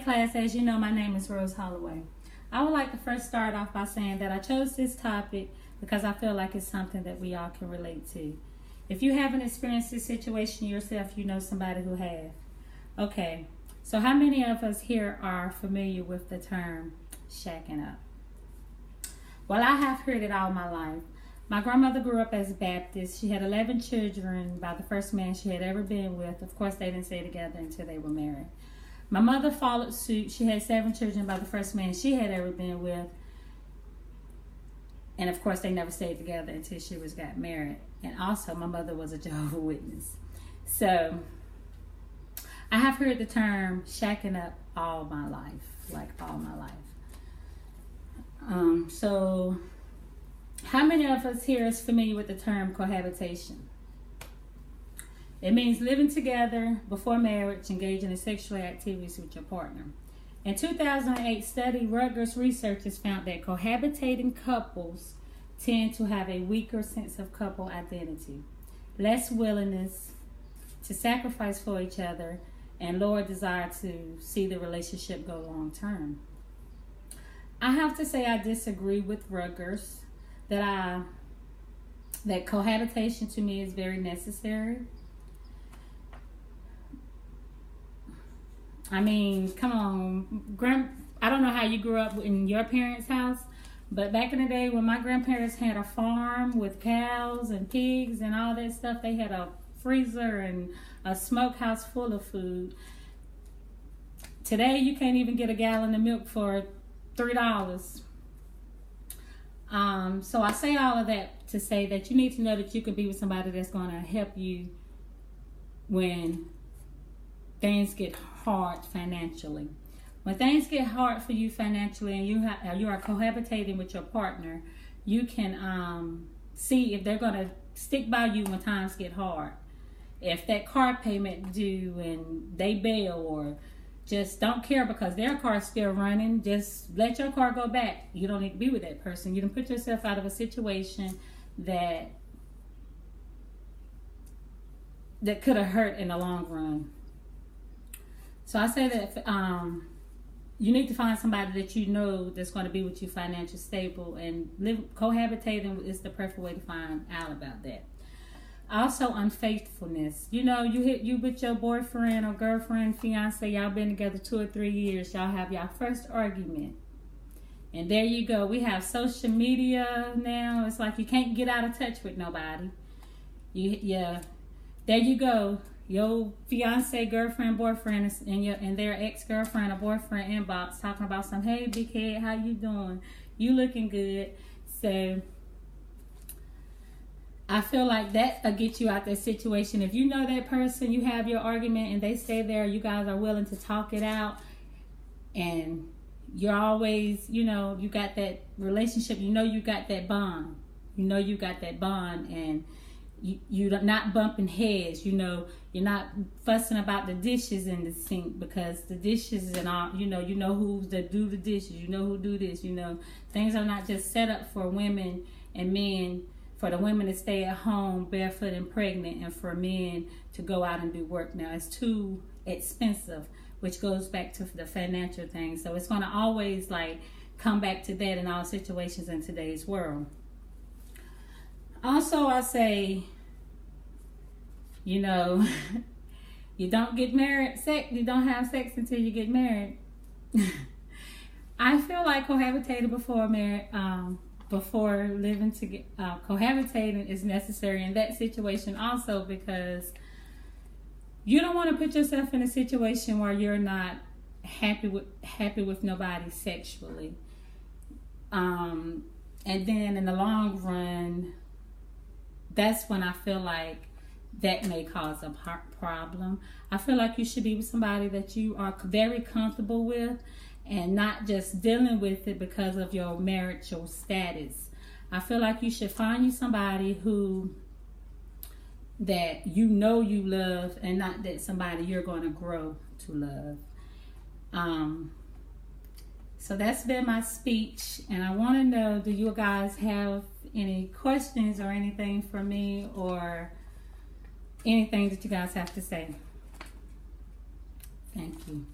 class, as you know, my name is Rose Holloway. I would like to first start off by saying that I chose this topic because I feel like it's something that we all can relate to. If you haven't experienced this situation yourself, you know somebody who has. Okay, so how many of us here are familiar with the term shacking up? Well, I have heard it all my life. My grandmother grew up as a Baptist. She had 11 children by the first man she had ever been with. Of course, they didn't stay together until they were married. My mother followed suit. She had 7 children by the first man she had ever been with. And of course, they never stayed together until she got married. And also, my mother was a Jehovah's Witness. So, I have heard the term shacking up all my life, like all my life. So, how many of us here is familiar with the term cohabitation? It means living together before marriage, engaging in sexual activities with your partner. In 2008 study, Rutgers researchers found that cohabitating couples tend to have a weaker sense of couple identity, less willingness to sacrifice for each other, and lower desire to see the relationship go long term. I have to say I disagree with Rutgers that cohabitation to me is very necessary. I mean, come on, I don't know how you grew up in your parents' house, but back in the day when my grandparents had a farm with cows and pigs and all that stuff, they had a freezer and a smokehouse full of food. Today, you can't even get a gallon of milk for $3. So I say all of that to say that you need to know that you can be with somebody that's going to help you when things get hard financially. When things get hard for you financially and you are cohabitating with your partner, you can see if they're going to stick by you when times get hard. If that car payment due and they bail or just don't care because their car's still running, just let your car go back. You don't need to be with that person. You can put yourself out of a situation that could have hurt in the long run. So I say that you need to find somebody that you know that's going to be with you financially stable, and cohabitating is the perfect way to find out about that. Also, unfaithfulness. You know, you with your boyfriend or girlfriend, fiance, y'all been together 2 or 3 years. Y'all have y'all first argument. And there you go. We have social media now. It's like you can't get out of touch with nobody. There you go. Your fiance, girlfriend, boyfriend, and their ex-girlfriend or boyfriend inbox talking about some, hey, big head, how you doing? You looking good. So I feel like that'll get you out that situation. If you know that person, you have your argument and they stay there, you guys are willing to talk it out, and you're always, you got that relationship, you got that bond. And you're not bumping heads, you're not fussing about the dishes in the sink because the dishes and all, you know who's to do the dishes, who do this, things are not just set up for women and men, for the women to stay at home barefoot and pregnant, and for men to go out and do work. Now it's too expensive, which goes back to the financial thing. So it's going to always come back to that in all situations in today's world. Also, I say, you don't get married, you don't have sex until you get married. I feel like cohabitating before marriage, before living together, cohabitating is necessary in that situation also, because you don't want to put yourself in a situation where you're not happy with nobody sexually. And then in the long run, that's when I feel like that may cause a problem. I feel like you should be with somebody that you are very comfortable with and not just dealing with it because of your marital status. I feel like you should find you somebody that you love, and not that somebody you're going to grow to love. So that's been my speech, and I want to know, do you guys have any questions or anything for me, or anything that you guys have to say? Thank you.